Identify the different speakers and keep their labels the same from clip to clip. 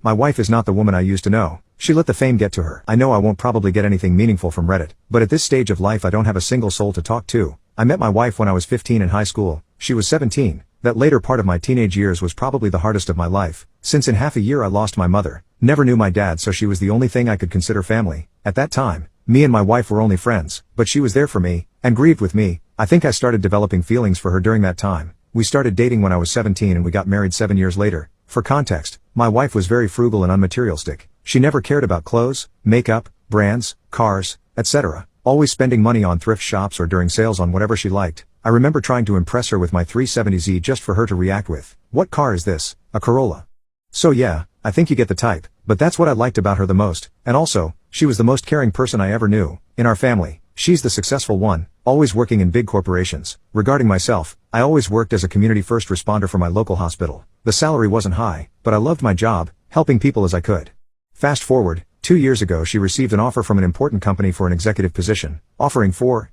Speaker 1: My wife is not the woman I used to know. She let the fame get to her. I know I won't probably get anything meaningful from Reddit, but at this stage of life I don't have a single soul to talk to. I met my wife when I was 15 in high school. She was 17. That later part of my teenage years was probably the hardest of my life, since in half a year I lost my mother. Never knew my dad, so she was the only thing I could consider family. At that time, me and my wife were only friends, but she was there for me, and grieved with me. I think I started developing feelings for her during that time. We started dating when I was 17 and we got married 7 years later. For context, my wife was very frugal and unmaterialistic. She never cared about clothes, makeup, brands, cars, etc., always spending money on thrift shops or during sales on whatever she liked. I remember trying to impress her with my 370Z just for her to react with, "What car is this? A Corolla?" So yeah, I think you get the type, but that's what I liked about her the most, and also, she was the most caring person I ever knew. In our family, she's the successful one, always working in big corporations. Regarding myself, I always worked as a community first responder for my local hospital. The salary wasn't high, but I loved my job, helping people as I could. Fast forward, 2 years ago she received an offer from an important company for an executive position, offering 4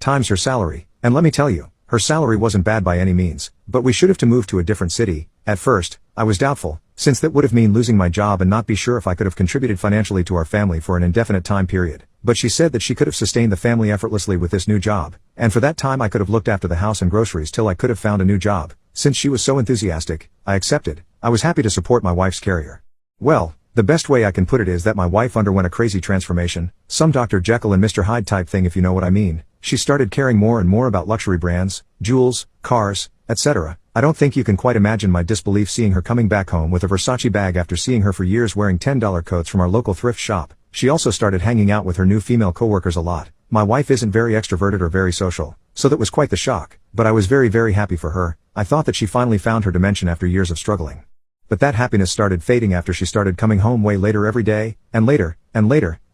Speaker 1: times her salary, and let me tell you, her salary wasn't bad by any means, but we should have to move to a different city. At first, I was doubtful, since that would have meant losing my job and not be sure if I could have contributed financially to our family for an indefinite time period. But she said that she could have sustained the family effortlessly with this new job, and for that time I could have looked after the house and groceries till I could have found a new job. Since she was so enthusiastic, I accepted. I was happy to support my wife's career. Well, the best way I can put it is that my wife underwent a crazy transformation, some Dr. Jekyll and Mr. Hyde type thing if you know what I mean. She started caring more and more about luxury brands, jewels, cars, etc. I don't think you can quite imagine my disbelief seeing her coming back home with a Versace bag after seeing her for years wearing $10 coats from our local thrift shop. She also started hanging out with her new female coworkers a lot. My wife isn't very extroverted or very social, so that was quite the shock, but I was very happy for her. I thought that she finally found her dimension after years of struggling. But that happiness started fading after she started coming home way later every day, and later,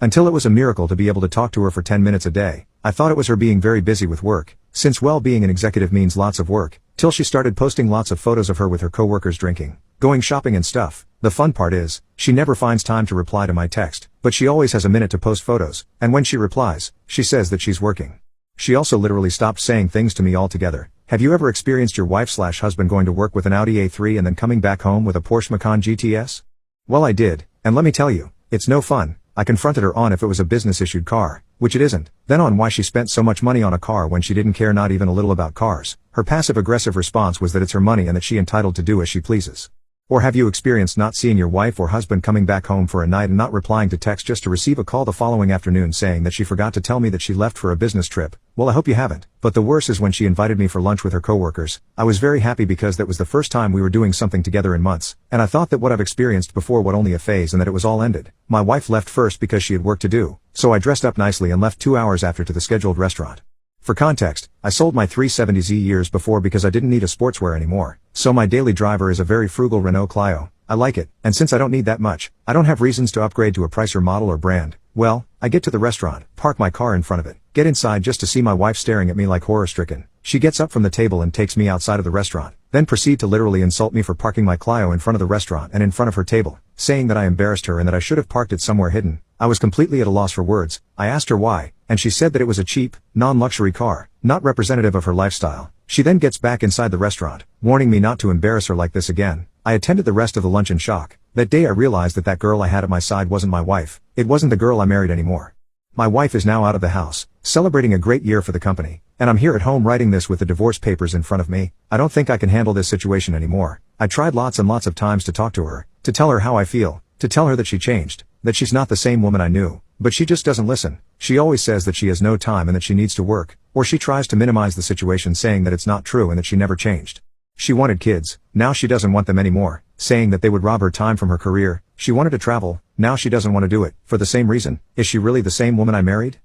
Speaker 1: until it was a miracle to be able to talk to her for 10 minutes a day. I thought it was her being very busy with work, since being an executive means lots of work, till she started posting lots of photos of her with her coworkers drinking, going shopping and stuff. The fun part is, she never finds time to reply to my text, but she always has a minute to post photos, and when she replies, she says that she's working. She also literally stopped saying things to me altogether. Have you ever experienced your wife/husband going to work with an Audi A3 and then coming back home with a Porsche Macan GTS? Well, I did, and let me tell you, it's no fun. I confronted her on if it was a business-issued car, which it isn't, then on why she spent so much money on a car when she didn't care not even a little about cars. Her passive-aggressive response was that it's her money and that she's entitled to do as she pleases. Or have you experienced not seeing your wife or husband coming back home for a night and not replying to text just to receive a call the following afternoon saying that she forgot to tell me that she left for a business trip? Well, I hope you haven't. But the worst is when she invited me for lunch with her coworkers. I was very happy because that was the first time we were doing something together in months, and I thought that what I've experienced before was only a phase and that it was all ended. My wife left first because she had work to do, so I dressed up nicely and left 2 hours after to the scheduled restaurant. For context, I sold my 370Z years before because I didn't need a sportswear anymore, so my daily driver is a very frugal Renault Clio. I like it, and since I don't need that much, I don't have reasons to upgrade to a pricer model or brand. Well, I get to the restaurant, park my car in front of it, get inside just to see my wife staring at me like horror-stricken. She gets up from the table and takes me outside of the restaurant, then proceed to literally insult me for parking my Clio in front of the restaurant and in front of her table, saying that I embarrassed her and that I should have parked it somewhere hidden. I was completely at a loss for words. I asked her why, and she said that it was a cheap, non-luxury car, not representative of her lifestyle. She then gets back inside the restaurant, warning me not to embarrass her like this again. I attended the rest of the lunch in shock. That day I realized that that girl I had at my side wasn't my wife. It wasn't the girl I married anymore. My wife is now out of the house, celebrating a great year for the company, and I'm here at home writing this with the divorce papers in front of me. I don't think I can handle this situation anymore. I tried lots and lots of times to talk to her, to tell her how I feel, to tell her that she changed, that she's not the same woman I knew, but she just doesn't listen. She always says that she has no time and that she needs to work, or she tries to minimize the situation saying that it's not true and that she never changed. She wanted kids, now she doesn't want them anymore, saying that they would rob her time from her career. She wanted to travel, now she doesn't want to do it, for the same reason. Is she really the same woman I married?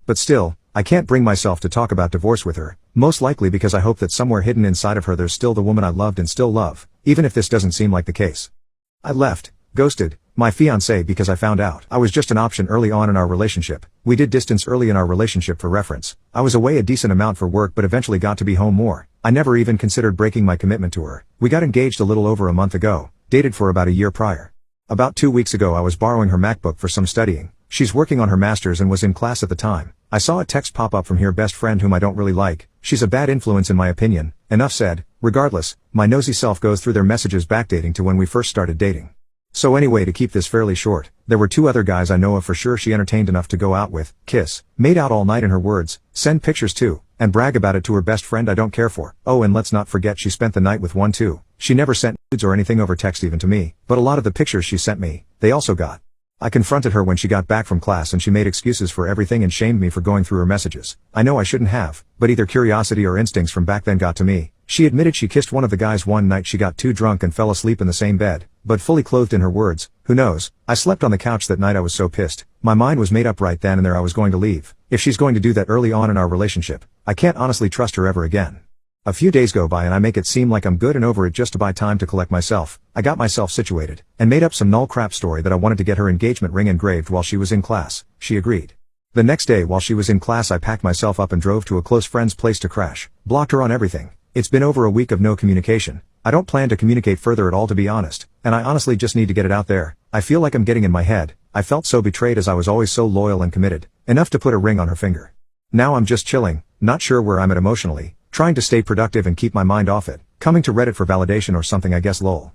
Speaker 1: But still, I can't bring myself to talk about divorce with her, most likely because I hope that somewhere hidden inside of her there's still the woman I loved and still love, even if this doesn't seem like the case. I left, ghosted, my fiancé because I found out I was just an option early on in our relationship. We did distance early in our relationship for reference. I was away a decent amount for work but eventually got to be home more. I never even considered breaking my commitment to her. We got engaged a little over a month ago, dated for about a year prior. About 2 weeks ago I was borrowing her MacBook for some studying. She's working on her master's and was in class at the time. I saw a text pop up from her best friend whom I don't really like. She's a bad influence in my opinion. Enough said. Regardless, my nosy self goes through their messages backdating to when we first started dating. So anyway, to keep this fairly short, there were 2 other guys I know of for sure she entertained enough to go out with, kiss, made out all night in her words, send pictures to, and brag about it to her best friend I don't care for. Oh, and let's not forget she spent the night with one too. She never sent nudes or anything over text even to me, but a lot of the pictures she sent me, they also got. I confronted her when she got back from class and she made excuses for everything and shamed me for going through her messages. I know I shouldn't have, but either curiosity or instincts from back then got to me. She admitted she kissed one of the guys one night she got too drunk and fell asleep in the same bed, but fully clothed in her words. Who knows? I slept on the couch that night. I was so pissed. My mind was made up right then and there I was going to leave. If she's going to do that early on in our relationship, I can't honestly trust her ever again. A few days go by and I make it seem like I'm good and over it just to buy time to collect myself. I got myself situated, and made up some null crap story that I wanted to get her engagement ring engraved while she was in class. She agreed. The next day while she was in class I packed myself up and drove to a close friend's place to crash. Blocked her on everything. It's been over a week of no communication. I don't plan to communicate further at all to be honest, and I honestly just need to get it out there. I feel like I'm getting in my head. I felt so betrayed as I was always so loyal and committed. Enough to put a ring on her finger. Now I'm just chilling, not sure where I'm at emotionally, trying to stay productive and keep my mind off it, coming to Reddit for validation or something I guess lol.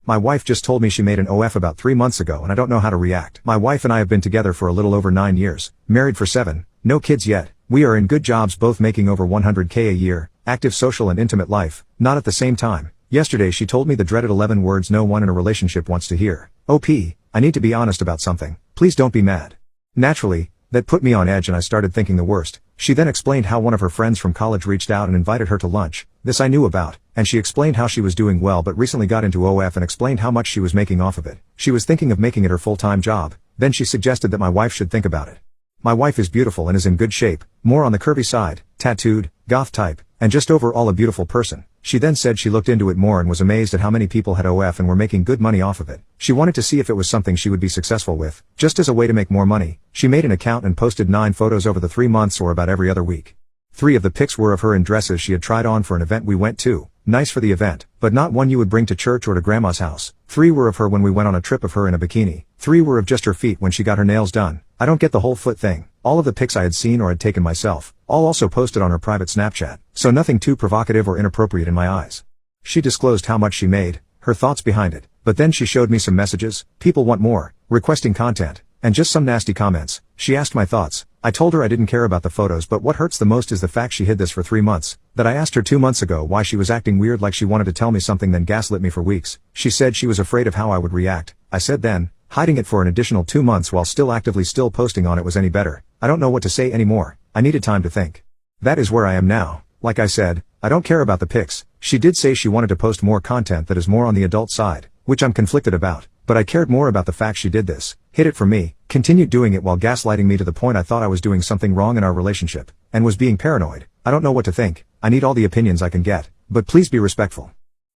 Speaker 1: My wife just told me she made an OF about 3 months ago and I don't know how to react. My wife and I have been together for a little over 9 years, married for 7, no kids yet. We are in good jobs, both making over 100K a year, active social and intimate life, not at the same time. Yesterday she told me the dreaded 11 words no one in a relationship wants to hear. OP, I need to be honest about something. Please don't be mad. Naturally, that put me on edge and I started thinking the worst. She then explained how one of her friends from college reached out and invited her to lunch. This I knew about, and she explained how she was doing well but recently got into OF and explained how much she was making off of it. She was thinking of making it her full-time job. Then she suggested that my wife should think about it. My wife is beautiful and is in good shape, more on the curvy side, tattooed, goth type, and just overall a beautiful person. She then said she looked into it more and was amazed at how many people had OF and were making good money off of it. She wanted to see if it was something she would be successful with, just as a way to make more money. She made an account and posted 9 photos over the 3 months or about every other week. 3 of the pics were of her in dresses she had tried on for an event we went to. Nice for the event, but not one you would bring to church or to grandma's house. 3 were of her when we went on a trip of her in a bikini. 3 were of just her feet when she got her nails done. I don't get the whole foot thing. All of the pics I had seen or had taken myself, all also posted on her private Snapchat, so nothing too provocative or inappropriate in my eyes. She disclosed how much she made, her thoughts behind it, but then she showed me some messages, people want more, requesting content, and just some nasty comments. She asked my thoughts. I told her I didn't care about the photos, but what hurts the most is the fact she hid this for 3 months, that I asked her 2 months ago why she was acting weird, like she wanted to tell me something, then gaslit me for weeks. She said she was afraid of how I would react. I said then, hiding it for an additional 2 months while still actively posting on it was any better. I don't know what to say anymore. I needed time to think. That is where I am now. Like I said, I don't care about the pics. She did say she wanted to post more content that is more on the adult side, which I'm conflicted about, but I cared more about the fact she did this, hid it from me, continued doing it while gaslighting me to the point I thought I was doing something wrong in our relationship, and was being paranoid. I don't know what to think. I need all the opinions I can get, but please be respectful.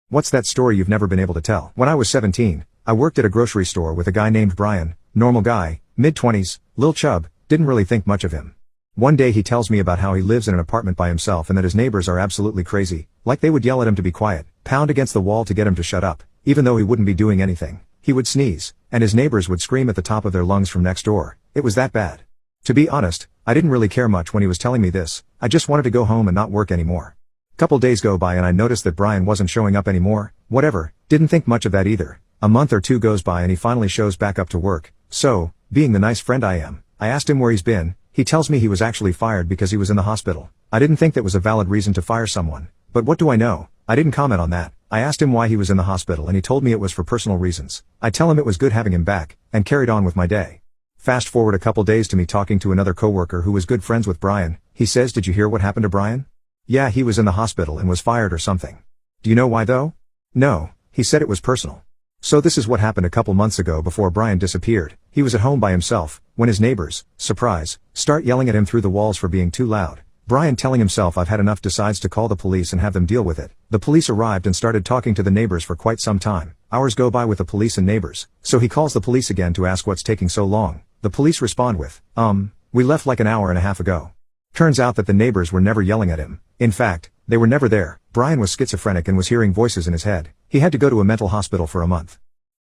Speaker 1: What's that story you've never been able to tell? When I was 17, I worked at a grocery store with a guy named Brian, normal guy, mid-20s, lil chub, didn't really think much of him. One day he tells me about how he lives in an apartment by himself and that his neighbors are absolutely crazy, like they would yell at him to be quiet, pound against the wall to get him to shut up, even though he wouldn't be doing anything. He would sneeze, and his neighbors would scream at the top of their lungs from next door. It was that bad. To be honest, I didn't really care much when he was telling me this. I just wanted to go home and not work anymore. Couple days go by and I noticed that Brian wasn't showing up anymore. Whatever, didn't think much of that either. A month or 2 goes by and he finally shows back up to work. So, being the nice friend I am, I asked him where he's been. He tells me he was actually fired because he was in the hospital. I didn't think that was a valid reason to fire someone. But what do I know? I didn't comment on that. I asked him why he was in the hospital and he told me it was for personal reasons. I tell him it was good having him back, and carried on with my day. Fast forward a couple days to me talking to another coworker who was good friends with Brian. He says, "Did you hear what happened to Brian? Yeah, he was in the hospital and was fired or something." Do you know why though? No, he said it was personal. So this is what happened a couple months ago before Brian disappeared. He was at home by himself, when his neighbors, surprise, start yelling at him through the walls for being too loud. Brian, telling himself I've had enough, decides to call the police and have them deal with it. The police arrived and started talking to the neighbors for quite some time. Hours go by with the police and neighbors, so he calls the police again to ask what's taking so long. The police respond with, we left like an hour and a half ago. Turns out that the neighbors were never yelling at him. In fact, they were never there. Brian was schizophrenic and was hearing voices in his head. He had to go to a mental hospital for a month.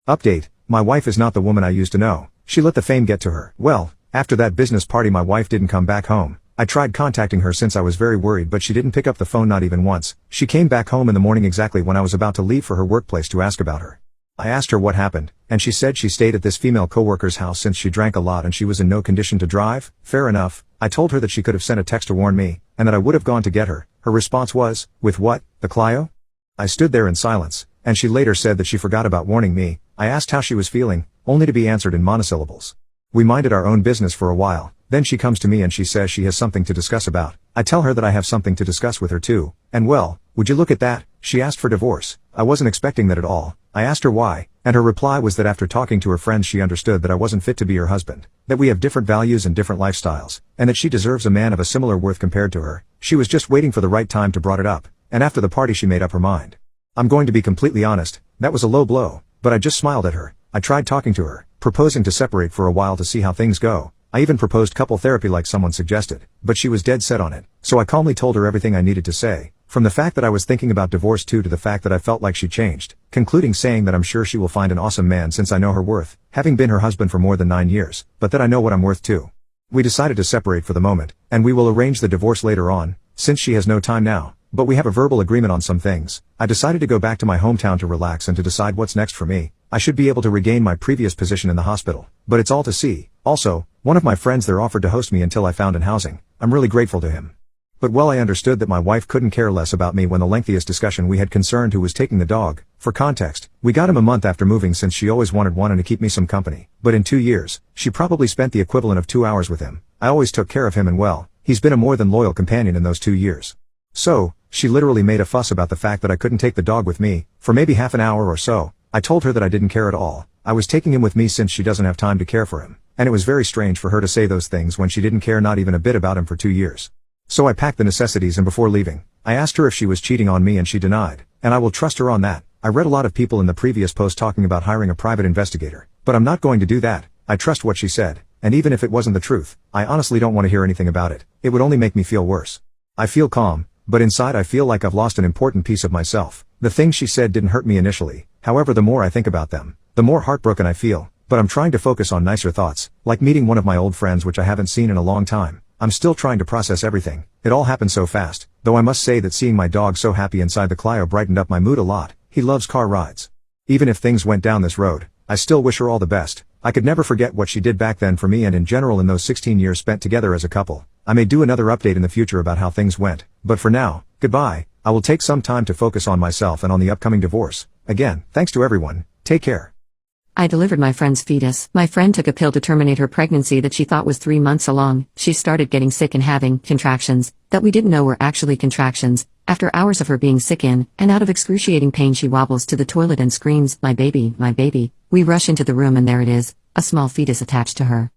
Speaker 1: Update: my wife is not the woman I used to know. She let the fame get to her. Well, after that business party my wife didn't come back home. I tried contacting her since I was very worried, but she didn't pick up the phone, not even once. She came back home in the morning exactly when I was about to leave for her workplace to ask about her. I asked her what happened. and she said she stayed at this female coworker's house since she drank a lot and she was in no condition to drive. Fair enough. I told her that she could have sent a text to warn me, and that I would have gone to get her. Her response was, "With what, the Clio?" I stood there in silence, and she later said that she forgot about warning me. I asked how she was feeling, only to be answered in monosyllables. We minded our own business for a while, then she comes to me and she says she has something to discuss about. I tell her that I have something to discuss with her too, and well, would you look at that, she asked for divorce. I wasn't expecting that at all. I asked her why, and her reply was that after talking to her friends she understood that I wasn't fit to be her husband, that we have different values and different lifestyles, and that she deserves a man of a similar worth compared to her. She was just waiting for the right time to brought it up, and after the party she made up her mind. I'm going to be completely honest, that was a low blow, but I just smiled at her. I tried talking to her, proposing to separate for a while to see how things go. I even proposed couple therapy like someone suggested, but she was dead set on it, so I calmly told her everything I needed to say, from the fact that I was thinking about divorce to the fact that I felt like she changed, concluding saying that I'm sure she will find an awesome man since I know her worth, having been her husband for more than 9 years, but that I know what I'm worth too. We decided to separate for the moment, and we will arrange the divorce later on, since she has no time now, but we have a verbal agreement on some things. I decided to go back to my hometown to relax and to decide what's next for me. I should be able to regain my previous position in the hospital, but it's all to see. Also, one of my friends there offered to host me until I found an housing. I'm really grateful to him. But well, I understood that my wife couldn't care less about me when the lengthiest discussion we had concerned who was taking the dog. For context, we got him a month after moving since she always wanted one and to keep me some company. But in 2 years, she probably spent the equivalent of 2 hours with him. I always took care of him and well, he's been a more than loyal companion in those 2 years. So, she literally made a fuss about the fact that I couldn't take the dog with me, for maybe half an hour or so. I told her that I didn't care at all. I was taking him with me since she doesn't have time to care for him. And it was very strange for her to say those things when she didn't care not even a bit about him for 2 years. So I packed the necessities and before leaving, I asked her if she was cheating on me and she denied, and I will trust her on that. I read a lot of people in the previous post talking about hiring a private investigator, but I'm not going to do that. I trust what she said, and even if it wasn't the truth, I honestly don't want to hear anything about it. It would only make me feel worse. I feel calm, but inside I feel like I've lost an important piece of myself. The things she said didn't hurt me initially, however the more I think about them, the more heartbroken I feel, but I'm trying to focus on nicer thoughts, like meeting one of my old friends which I haven't seen in a long time. I'm still trying to process everything. It all happened so fast, though I must say that seeing my dog so happy inside the Clio brightened up my mood a lot. He loves car rides. Even if things went down this road, I still wish her all the best. I could never forget what she did back then for me and in general in those 16 years spent together as a couple. I may do another update in the future about how things went, but for now, goodbye. I will take some time to focus on myself and on the upcoming divorce. Again, thanks to everyone. Take care.
Speaker 2: I delivered my friend's fetus. My friend took a pill to terminate her pregnancy that she thought was 3 months along. She started getting sick and having contractions that we didn't know were actually contractions. After hours of her being sick in and out of excruciating pain, she wobbles to the toilet and screams, my baby, my baby." We rush into the room and there it is, a small fetus attached to her.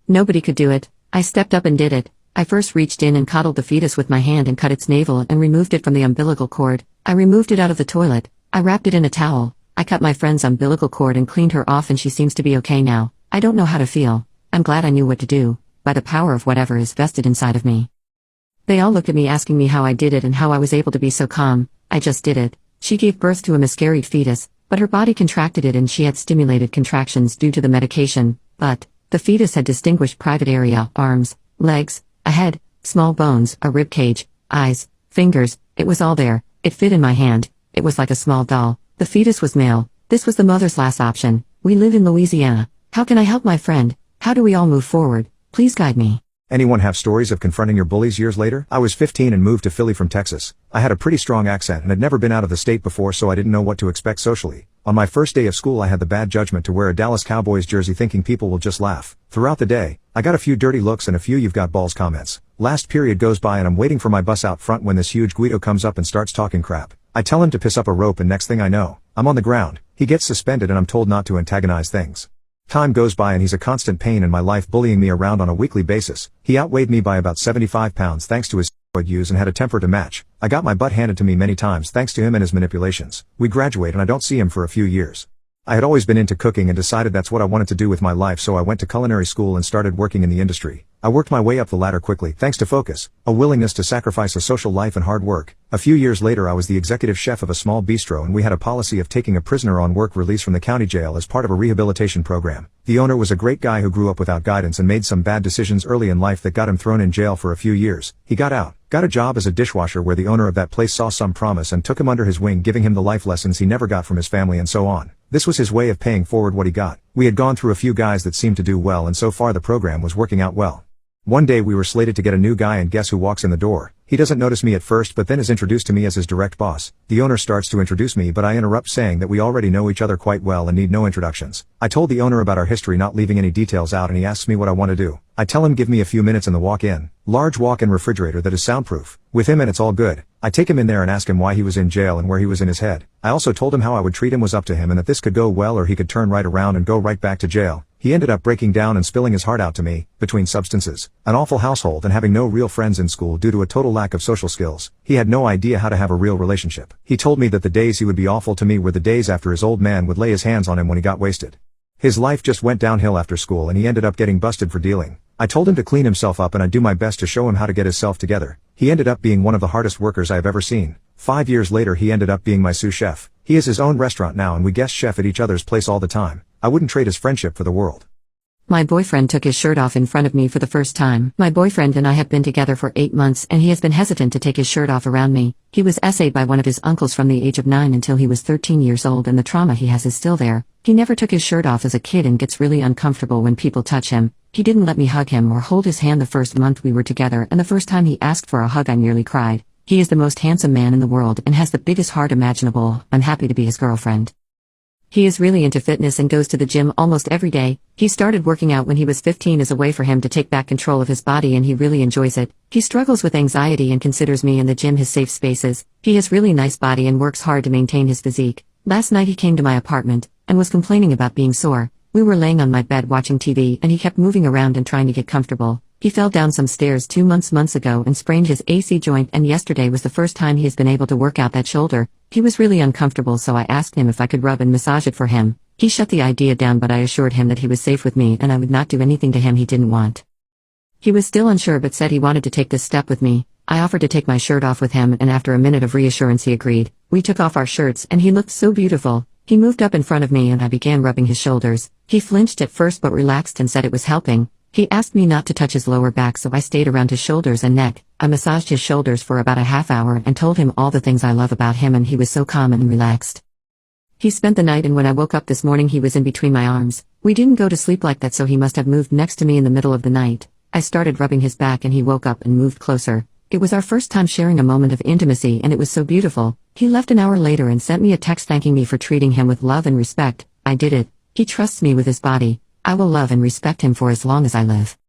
Speaker 2: Nobody could do it. I stepped up and did it. I first reached in and coddled the fetus with my hand and cut its navel and removed it from the umbilical cord. I removed it out of the toilet. I wrapped it in a towel. I cut my friend's umbilical cord and cleaned her off and she seems to be okay now. I don't know how to feel. I'm glad I knew what to do, by the power of whatever is vested inside of me. They all looked at me asking me how I did it and how I was able to be so calm. I just did it. She gave birth to a miscarried fetus, but her body contracted it and she had stimulated contractions due to the medication, but the fetus had distinguished private area, arms, legs, a head, small bones, a rib cage, eyes, fingers, it was all there. It fit in my hand. It was like a small doll. The fetus was male. This was the mother's last option. We live in Louisiana. How can I help my friend? How do we all move forward? Please guide me.
Speaker 1: Anyone have stories of confronting your bullies years later? I was 15 and moved to Philly from Texas. I had a pretty strong accent and had never been out of the state before, so I didn't know what to expect socially. On my first day of school I had the bad judgment to wear a Dallas Cowboys jersey thinking people will just laugh. Throughout the day, I got a few dirty looks and a few "you've got balls" comments. Last period goes by and I'm waiting for my bus out front when this huge Guido comes up and starts talking crap. I tell him to piss up a rope and next thing I know, I'm on the ground. He gets suspended and I'm told not to antagonize things. Time goes by and he's a constant pain in my life, bullying me around on a weekly basis. He outweighed me by about 75 pounds thanks to his steroid use and had a temper to match. I got my butt handed to me many times thanks to him and his manipulations. We graduate and I don't see him for a few years. I had always been into cooking and decided that's what I wanted to do with my life, so I went to culinary school and started working in the industry. I worked my way up the ladder quickly thanks to focus, a willingness to sacrifice a social life and hard work. A few years later I was the executive chef of a small bistro and we had a policy of taking a prisoner on work release from the county jail as part of a rehabilitation program. The owner was a great guy who grew up without guidance and made some bad decisions early in life that got him thrown in jail for a few years. He got out, got a job as a dishwasher where the owner of that place saw some promise and took him under his wing, giving him the life lessons he never got from his family and so on. This was his way of paying forward what he got. We had gone through a few guys that seemed to do well, and so far the program was working out well. One day we were slated to get a new guy, and guess who walks in the door? He doesn't notice me at first, but then is introduced to me as his direct boss. The owner starts to introduce me, but I interrupt, saying that we already know each other quite well and need no introductions. I told the owner about our history, not leaving any details out, and he asks me what I want to do. I tell him give me a few minutes in the walk-in. Large walk-in refrigerator that is soundproof. With him, and it's all good. I take him in there and ask him why he was in jail and where he was in his head. I also told him how I would treat him was up to him, and that this could go well or he could turn right around and go right back to jail. He ended up breaking down and spilling his heart out to me, between substances, an awful household, and having no real friends in school due to a total lack of social skills. He had no idea how to have a real relationship. He told me that the days he would be awful to me were the days after his old man would lay his hands on him when he got wasted. His life just went downhill after school, and he ended up getting busted for dealing. I told him to clean himself up, and I'd do my best to show him how to get himself together. He ended up being one of the hardest workers I have ever seen. 5 years later he ended up being my sous chef. He has his own restaurant now, and we guest chef at each other's place all the time. I wouldn't trade his friendship for the world.
Speaker 2: My boyfriend took his shirt off in front of me for the first time. My boyfriend and I have been together for 8 months, and he has been hesitant to take his shirt off around me. He was essayed by one of his uncles from the age of 9 until he was 13 years old, and the trauma he has is still there. He never took his shirt off as a kid and gets really uncomfortable when people touch him. He didn't let me hug him or hold his hand the first month we were together, and the first time he asked for a hug I nearly cried. He is the most handsome man in the world and has the biggest heart imaginable. I'm happy to be his girlfriend. He is really into fitness and goes to the gym almost every day. He started working out when he was 15 as a way for him to take back control of his body, and he really enjoys it. He struggles with anxiety and considers me and the gym his safe spaces. He has really nice body and works hard to maintain his physique. Last night he came to my apartment and was complaining about being sore. We were laying on my bed watching TV, and he kept moving around and trying to get comfortable. He fell down some stairs 2 months ago and sprained his AC joint, and yesterday was the first time he has been able to work out that shoulder. He was really uncomfortable, so I asked him if I could rub and massage it for him. He shut the idea down, but I assured him that he was safe with me and I would not do anything to him he didn't want. He was still unsure but said he wanted to take this step with me. I offered to take my shirt off with him, and after a minute of reassurance he agreed. We took off our shirts and he looked so beautiful. He moved up in front of me and I began rubbing his shoulders. He flinched at first but relaxed and said it was helping. He asked me not to touch his lower back, so I stayed around his shoulders and neck. I massaged his shoulders for about a half hour and told him all the things I love about him, and he was so calm and relaxed. He spent the night, and when I woke up this morning he was in between my arms. We didn't go to sleep like that, so he must have moved next to me in the middle of the night. I started rubbing his back and he woke up and moved closer. It was our first time sharing a moment of intimacy, and it was so beautiful. He left an hour later and sent me a text thanking me for treating him with love and respect. I did it. He trusts me with his body. I will love and respect him for as long as I live.